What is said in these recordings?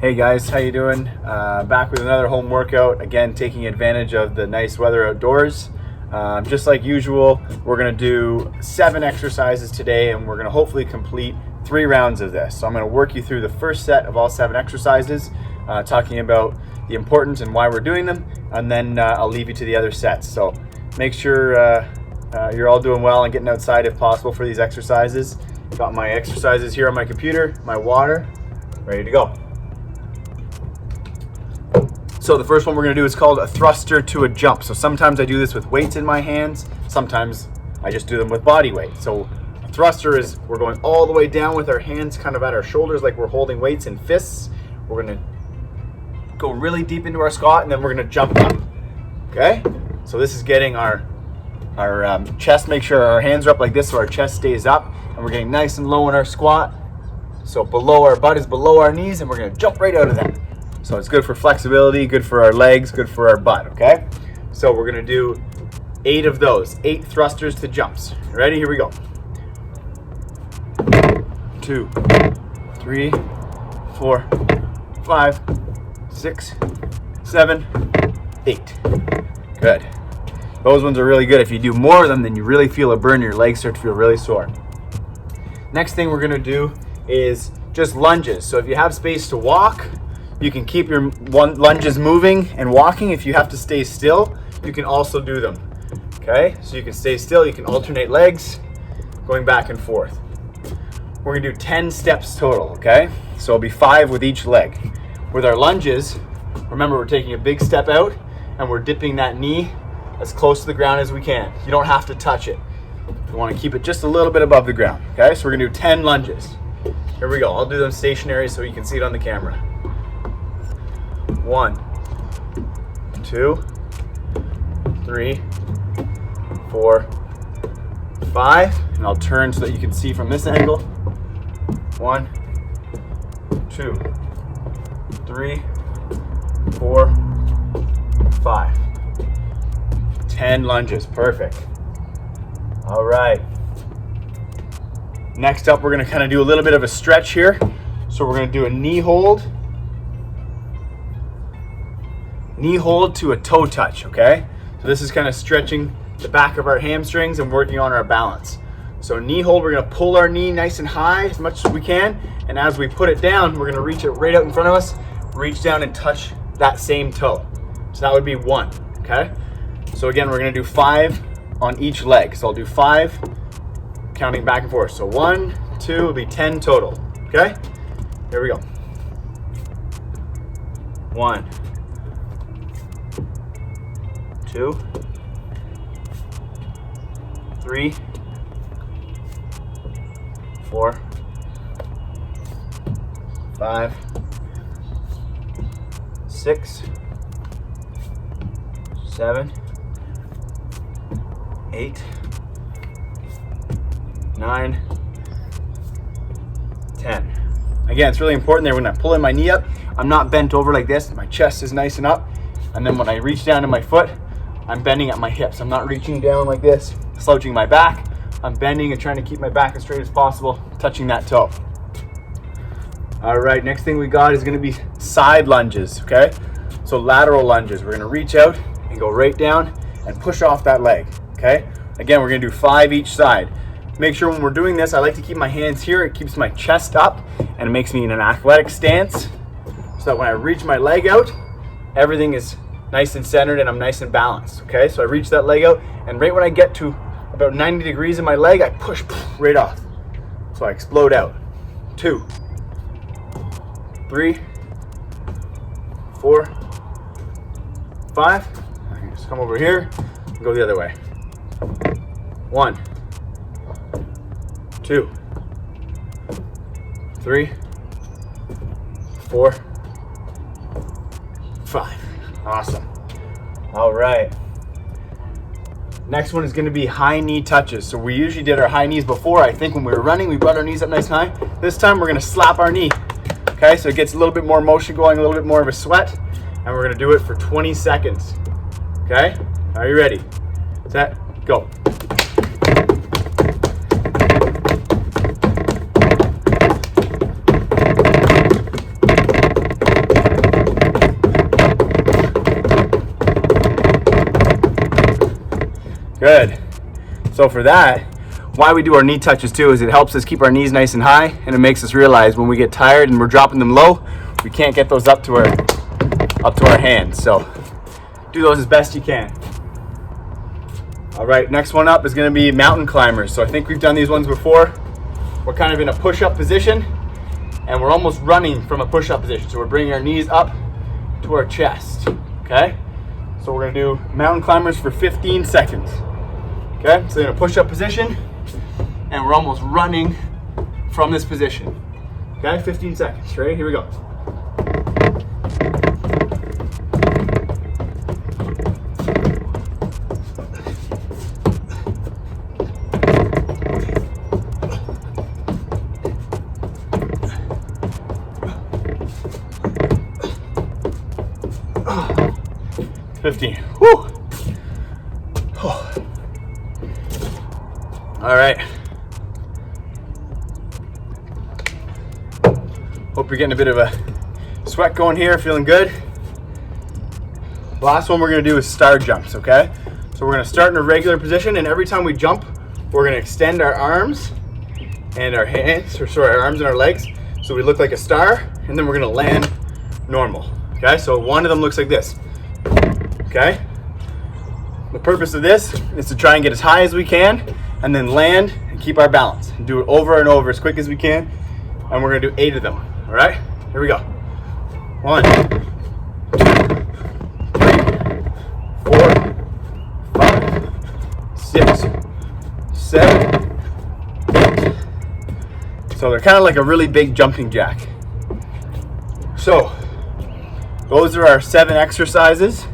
Hey guys, how you doing? Back with another home workout. Again, taking advantage of the nice weather outdoors. Just like usual, we're gonna do 7 exercises today, and we're gonna hopefully complete 3 rounds of this. So I'm gonna work you through the first set of all 7 exercises, talking about the importance and why we're doing them, and then I'll leave you to the other sets. So make sure you're all doing well and getting outside if possible for these exercises. Got my exercises here on my computer, my water, ready to go. So the first one we're gonna do is called a thruster to a jump. So sometimes I do this with weights in my hands, sometimes I just do them with body weight. So a thruster is we're going all the way down with our hands kind of at our shoulders like we're holding weights in fists. We're gonna go really deep into our squat and then we're gonna jump up, okay? So this is getting our chest, make sure our hands are up like this so our chest stays up, and we're getting nice and low in our squat. So below our butt is below our knees, and we're gonna jump right out of that. So it's good for flexibility, good for our legs, good for our butt, okay? So we're gonna do 8 of those, 8 thrusters to jumps. Ready? Here we go. 2, 3, 4, 5, 6, 7, 8. Good. Those ones are really good. If you do more of them, then you really feel a burn. Your legs start to feel really sore. Next thing we're gonna do is just lunges. So if you have space to walk, you can keep your lunges moving and walking. If you have to stay still, you can also do them. Okay, so you can stay still, you can alternate legs, going back and forth. We're gonna do 10 steps total, okay? So it'll be 5 with each leg. With our lunges, remember we're taking a big step out and we're dipping that knee as close to the ground as we can. You don't have to touch it. You wanna keep it just a little bit above the ground, okay? So we're gonna do 10 lunges. Here we go, I'll do them stationary so you can see it on the camera. 1, 2, 3, 4, 5, and I'll turn so that you can see from this angle. 1, 2, 3, 4, 5. 10 lunges, perfect. All right. Next up, we're gonna kind of do a little bit of a stretch here. So we're gonna do a knee hold to a toe touch, okay? So this is kind of stretching the back of our hamstrings and working on our balance. So knee hold, we're gonna pull our knee nice and high as much as we can, and as we put it down, we're gonna reach it right out in front of us, reach down and touch that same toe. So that would be 1, okay? So again, we're gonna do 5 on each leg. So I'll do 5, counting back and forth. So 1, 2, it'll be 10 total, okay? Here we go. 1, 2, 3, 4, 5, 6, 7, 8, 9, 10. Again, it's really important there when I'm pulling my knee up, I'm not bent over like this. My chest is nice and up. And then when I reach down to my foot, I'm bending at my hips. I'm not reaching down like this, slouching my back. I'm bending and trying to keep my back as straight as possible, touching that toe. All right, next thing we got is gonna be side lunges, okay? So lateral lunges. We're gonna reach out and go right down and push off that leg, okay? Again, we're gonna do 5 each side. Make sure when we're doing this, I like to keep my hands here. It keeps my chest up and it makes me in an athletic stance so that when I reach my leg out, everything is nice and centered and I'm nice and balanced, okay? So I reach that leg out, and right when I get to about 90 degrees in my leg, I push right off. So I explode out. 2, 3, 4, 5. I can just come over here and go the other way. 1, 2, 3, 4, 5. Awesome. All right. Next one is going to be high knee touches. So we usually did our high knees before. I think when we were running, we brought our knees up nice and high. This time we're going to slap our knee. Okay, so it gets a little bit more motion going, a little bit more of a sweat, and we're going to do it for 20 seconds. Okay, are you ready? Set, go. Good. So for that, why we do our knee touches too is it helps us keep our knees nice and high, and it makes us realize when we get tired and we're dropping them low, we can't get those up to our hands. So do those as best you can. All right, next one up is going to be mountain climbers. So I think we've done these ones before. We're kind of in a push-up position, and we're almost running from a push-up position. So we're bringing our knees up to our chest, okay? So we're gonna do mountain climbers for 15 seconds, okay? So in a push-up position, and we're almost running from this position, okay? 15 seconds, ready? Here we go. Oh, 15. Whew. Oh. All right. Hope you're getting a bit of a sweat going here, feeling good. Last one we're gonna do is star jumps, okay? So we're gonna start in a regular position, and every time we jump, we're gonna extend our arms and our hands, our arms and our legs, so we look like a star, and then we're gonna land normal, okay? So one of them looks like this, okay? The purpose of this is to try and get as high as we can, and then land and keep our balance. And do it over and over as quick as we can, and we're gonna do 8 of them, all right? Here we go. 1, 2, 3, 4, 5, 6, 7, 8. So they're kind of like a really big jumping jack. So those are our 7 exercises.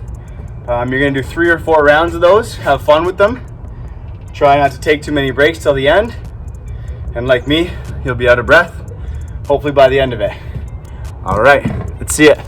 You're gonna do 3 or 4 rounds of those. Have fun with them. Try not to take too many breaks till the end. And like me, you'll be out of breath, hopefully by the end of it. All right, let's see it.